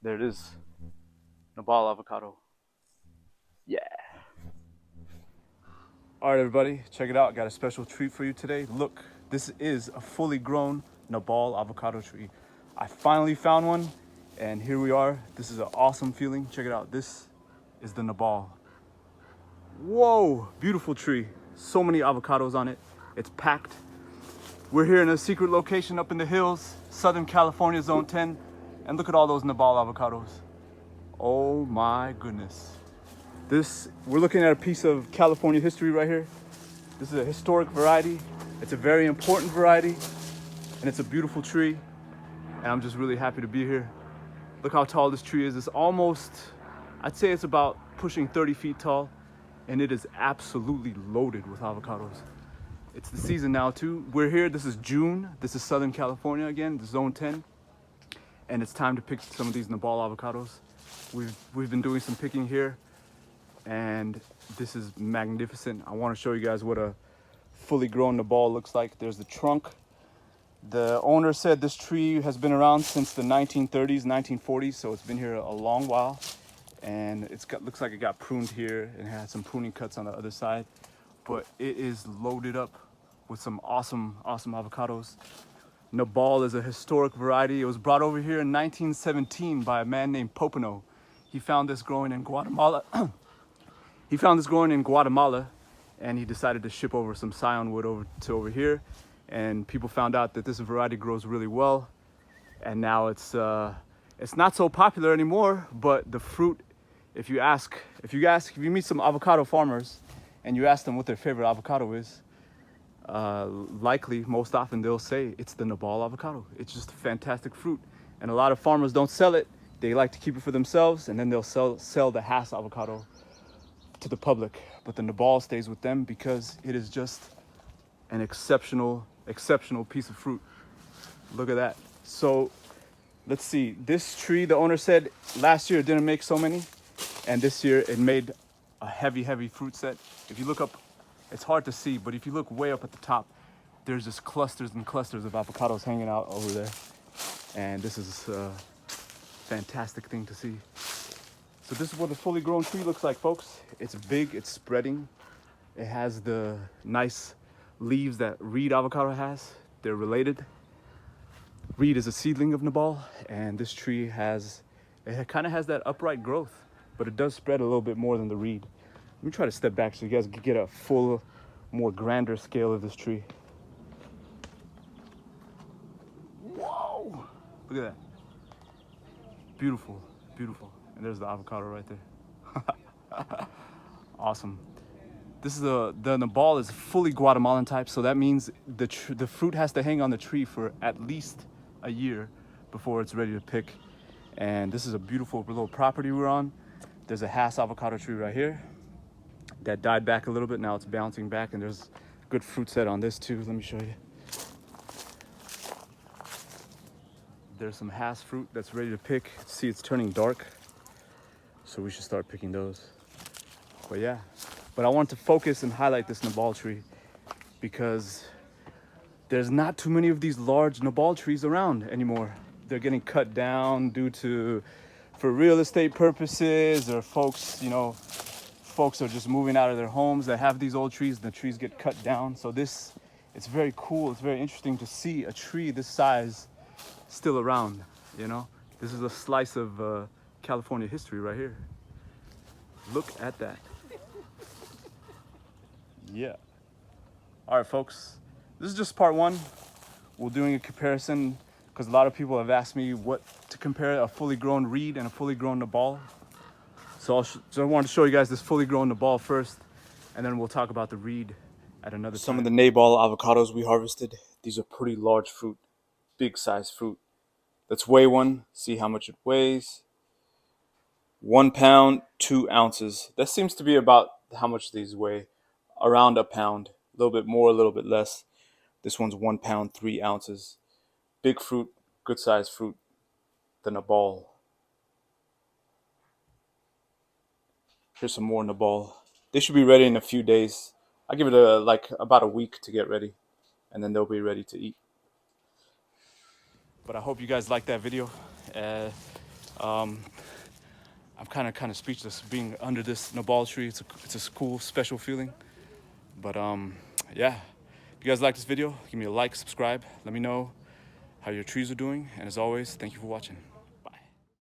There it is. NABAL avocado. Yeah. All right, everybody, check it out. Got a special treat for you today. Look, this is a fully grown NABAL avocado tree. I finally found one, and here we are. This is an awesome feeling. Check it out. This is the NABAL. Whoa, beautiful tree. So many avocados on it. It's packed. We're here in a secret location up in the hills, Southern California, Zone 10. And look at all those NABAL avocados. Oh my goodness. We're looking at a piece of California history right here. This is a historic variety. It's a very important variety, and it's a beautiful tree. And I'm just really happy to be here. Look how tall this tree is. It's almost, I'd say it's about pushing 30 feet tall, and it is absolutely loaded with avocados. It's the season now too. We're here, this is June. This is Southern California again, Zone 10. And it's time to pick some of these NABAL avocados. We've been doing some picking here, and this is magnificent. I want to show you guys what a fully grown NABAL looks like. There's the trunk. The owner said this tree has been around since the 1930s, 1940s, so it's been here a long while. And looks like it got pruned here and had some pruning cuts on the other side. But it is loaded up with some awesome avocados. NABAL is a historic variety. It was brought over here in 1917 by a man named Popeno. He found this growing in Guatemala. And he decided to ship over some scion wood over here. And people found out that this variety grows really well. And now it's not so popular anymore, but the fruit, if you meet some avocado farmers and you ask them what their favorite avocado is, likely most often they'll say it's the NABAL avocado. It's just a fantastic fruit, and a lot of farmers don't sell it. They like to keep it for themselves, and then they'll sell the Hass avocado to the public. But the NABAL stays with them because it is just an exceptional piece of fruit. Look at that. So let's see, this tree, the owner said last year it didn't make so many, and this year it made a heavy fruit set. If you look up, it's hard to see, but if you look way up at the top, there's just clusters and clusters of avocados hanging out over there. And this is a fantastic thing to see. So this is what a fully grown tree looks like, folks. It's big, it's spreading. It has the nice leaves that Reed avocado has. They're related. Reed is a seedling of NABAL, and this tree it kind of has that upright growth, but it does spread a little bit more than the Reed. Let me try to step back so you guys can get a full, more grander scale of this tree. Whoa! Look at that. Beautiful. And there's the avocado right there. Awesome. This is the NABAL is fully Guatemalan type, so that means the fruit has to hang on the tree for at least a year before it's ready to pick. And this is a beautiful little property we're on. There's a Hass avocado tree right here that died back a little bit. Now it's bouncing back, and there's a good fruit set on this too. Let me show you. There's some Hass fruit that's ready to pick. See, it's turning dark, so we should start picking those. But yeah, but I want to focus and highlight this NABAL tree because there's not too many of these large NABAL trees around anymore. They're getting cut down for real estate purposes, or folks are just moving out of their homes that have these old trees, and the trees get cut down. So it's very cool. It's very interesting to see a tree this size still around, This is a slice of California history right here. Look at that. Yeah. All right, folks. This is just part one. We're doing a comparison because a lot of people have asked me what to compare a fully grown Reed and a fully grown NABAL. So I wanted to show you guys this fully grown NABAL first, and then we'll talk about the Reed at another time. Some of the NABAL avocados we harvested, these are pretty large fruit, big size fruit. Let's weigh one, see how much it weighs. 1 pound, 2 ounces. That seems to be about how much these weigh, around a pound, a little bit more, a little bit less. This one's 1 pound, 3 ounces. Big fruit, good size fruit, the NABAL. Here's some more NABAL. They should be ready in a few days. I give it about a week to get ready, and then they'll be ready to eat. But I hope you guys liked that video. I'm kind of speechless being under this NABAL tree. It's a cool, special feeling. But yeah, if you guys like this video, give me a like, subscribe. Let me know how your trees are doing. And as always, thank you for watching.